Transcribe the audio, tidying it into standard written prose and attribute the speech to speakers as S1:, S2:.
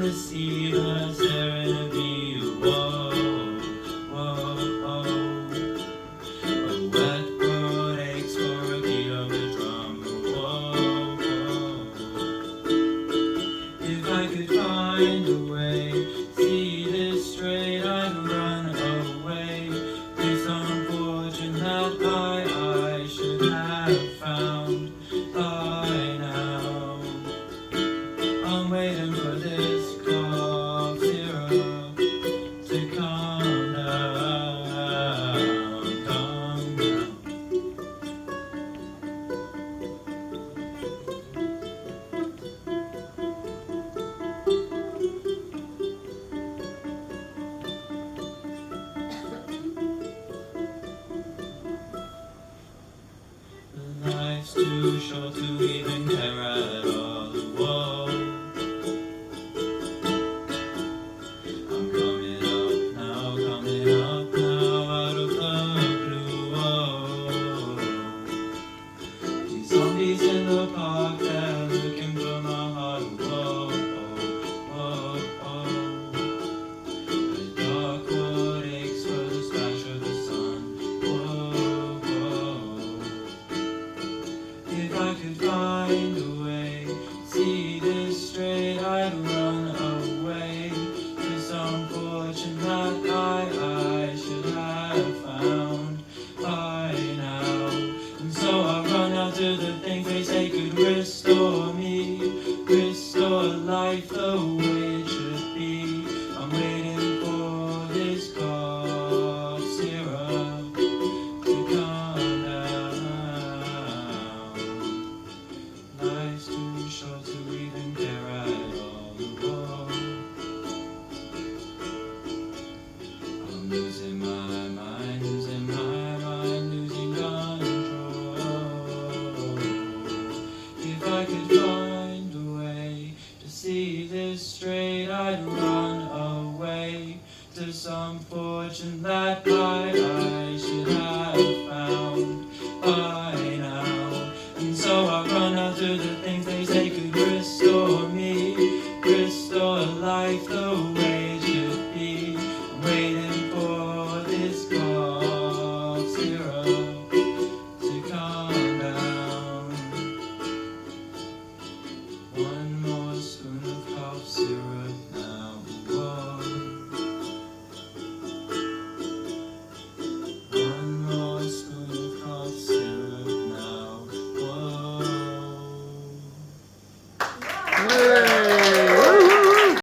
S1: to see the serenity. Whoa, whoa, whoa. A wet world aches for a beat of a drum. Whoa, whoa. If I could find a way, see this straight, I'd run away. This unfortunate that I should have found by now. I'm waiting for this cough syrup to calm down, calm down. Life's too short to even care at all. Whoa. I'm coming up now, out of the blue. Whoa. These zombies in the park, they're looking for my heart. Whoa, whoa, whoa. The dark world aches for the splash of the sun. Whoa, whoa. If I could find a way, see this straight, I'd run away. This unfortunate that I should have found by now. And so I run out to the things they say could restore me, restore life the